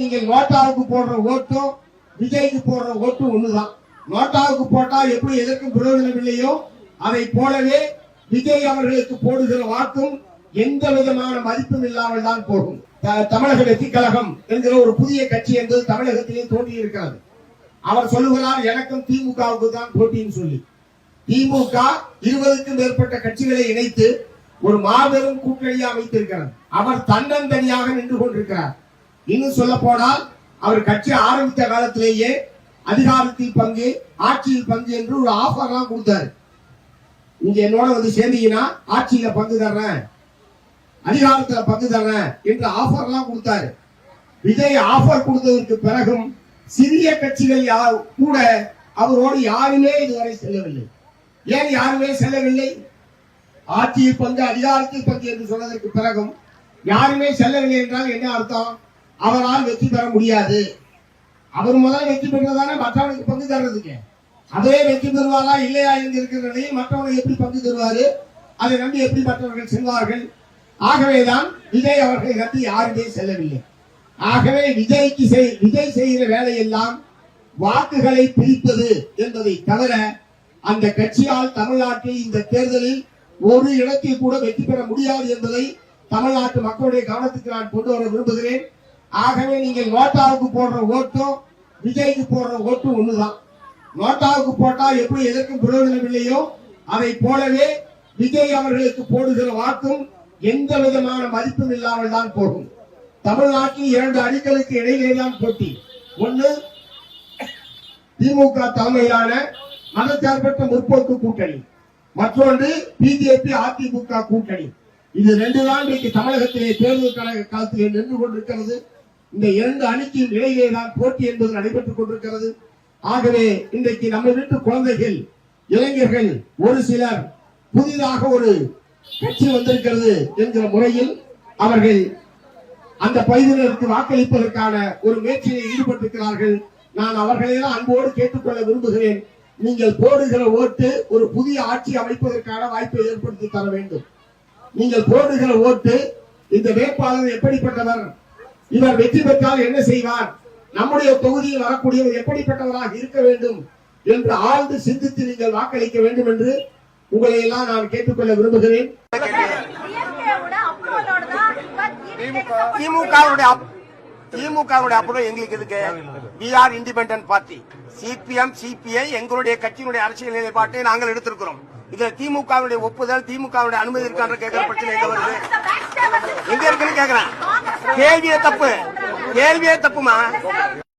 நீங்கள் நோட்டாவுக்கு போடுற ஓட்டும் விஜய்க்கு போடுற ஓட்டும் ஒண்ணுதான். நோட்டாவுக்கு போட்டா எப்படி எதற்கும் பிரயோஜனம் இல்லையோ அதை போலவே விஜய் அவர்களுக்கு போடுகிற வாக்கும் எந்த விதமான மதிப்பும் இல்லாமல் தான் போகும். தமிழக வெற்றி கழகம் என்கிற ஒரு புதிய கட்சி என்பது தமிழகத்திலே தோன்றி இருக்கிறது. அவர் சொல்லுகிறார் எனக்கும் திமுகவுக்கு தான் போட்டின்னு சொல்லி. திமுக 20க்கும் மேற்பட்ட கட்சிகளை இணைத்து ஒரு மாபெரும் கூட்டணியை அமைத்திருக்கிறார். அவர் தன்னந்தனியாக நின்று கொண்டிருக்கிறார். இன்னும் சொல்ல போனால் அவர் கட்சி ஆரம்பித்த காலத்திலேயே அதிகாரத்தில் பங்கு, ஆட்சியில் பங்கு என்று ஒரு ஆஃபர் எல்லாம் கொடுத்தாரு. நீங்க என்னோட வந்து சேர்ந்தீங்கன்னா ஆட்சியில பங்கு தர்றேன், அதிகாரத்துல பங்கு தர்றேன் என்று ஆஃபர் எல்லாம் கொடுத்தாரு. விஜய் ஆஃபர் கொடுத்ததற்கு பிறகும் சிறிய கட்சிகள் கூட அவரோடு யாருமே இதுவரை செல்லவில்லை. ஏன் யாருமே செல்லவில்லை? ஆட்சியில் பங்கு, அதிகாரத்தில் பங்கு என்று சொன்னதற்கு பிறகும் யாருமே செல்லவில்லை என்றால் என்ன அர்த்தம்? அவரால் வெற்றி பெற முடியாது. அவர் முதல்ல வெற்றி பெற்றதானே மற்றவனுக்கு பங்கு தர்றதுக்கு. அதே வெற்றி பெறுவாரா இல்லையா என்று இருக்கிற நிலையில் மற்றவனுக்கு எப்படி பங்கு தருவாரு? அதை நம்பி எப்படி மற்றவர்கள் செல்வார்கள்? ஆகவேதான் விஜய் அவர்களை நம்பி யாருமே செல்லவில்லை. ஆகவே விஜய் செய்கிற வேலையெல்லாம் வாக்குகளை பிரிப்பது என்பதை தவிர அந்த கட்சியால் தமிழ்நாட்டில் இந்த தேர்தலில் ஒரு இடத்தில் கூட வெற்றி பெற முடியாது என்பதை தமிழ்நாட்டு மக்களுடைய கவனத்துக்கு நான் கொண்டு வர விரும்புகிறேன். ஆகவே நீங்கள் நோட்டாவுக்கு போடுற ஓட்டும் விஜய்க்கு போடுற ஓட்டும் ஒண்ணுதான். நோட்டாவுக்கு போட்டா எப்படி எதற்கும் பிரயோஜனம் இல்லையோ அதை போலவே விஜய் அவர்களுக்கு போடுகிற வாக்கும் எந்த விதமான மதிப்பும் இல்லாமல் தான் போகும். தமிழ்நாட்டில் 2 அணிகளுக்கு இடையிலேதான் போட்டி. ஒன்று திமுக தலைமையிலான மதச்சார்பற்ற முற்போக்கு கூட்டணி, மற்றொன்று பிஜேபி அதிமுக கூட்டணி. இது 2 தான் இன்றைக்கு தமிழகத்திலே தேர்தல் காலத்திலே நின்று கொண்டிருக்கிறது. இந்த 2 அணிக்கும் இடையிலே தான் போட்டி என்பது நடைபெற்றுக் கொண்டிருக்கிறது. ஆகவே இன்றைக்கு நம்ம வீட்டு குழந்தைகள், இளைஞர்கள் ஒரு சிலர் புதிதாக ஒரு கட்சி வந்திருக்கிறது என்கிற முறையில் அவர்கள் அந்த பகுதியினருக்கு வாக்களிப்பதற்கான ஒரு முயற்சியில் ஈடுபட்டிருக்கிறார்கள். நான் அவர்களையெல்லாம் அன்போடு கேட்டுக்கொள்ள விரும்புகிறேன். நீங்கள் போடுகிற ஓட்டு ஒரு புதிய ஆட்சி அமைப்பதற்கான வாய்ப்பை ஏற்படுத்தி தர வேண்டும். நீங்கள் போடுகிற ஓட்டு இந்த வேட்பாளர் எப்படிப்பட்டவர், இவர் வெற்றி பெற்றால் என்ன செய்வார், நம்முடைய தொகுதியில் வரக்கூடியவர் எப்படிப்பட்டவராக இருக்க வேண்டும் என்று ஆழ்ந்து சிந்தித்து நீங்கள் வாக்களிக்க வேண்டும் என்று உங்களை எல்லாம் நான் கேட்டுக்கொள்ள விரும்புகிறேன். திமுகவுடைய அப்புறம் எங்களுக்கு இருக்கு. we are independent party. CPM CBI எங்களுடைய கட்சியினுடைய அரசியல் நிலைப்பாட்டை நாங்கள் எடுத்திருக்கிறோம். இதுல திமுகவுடைய ஒப்புதல், திமுகவுடைய அனுமதி இருக்கான்ற கேட்கிற பிரச்சனை எங்க வருது? எங்க இருக்குன்னு கேக்குறேன். கேள்வியே தப்புமா?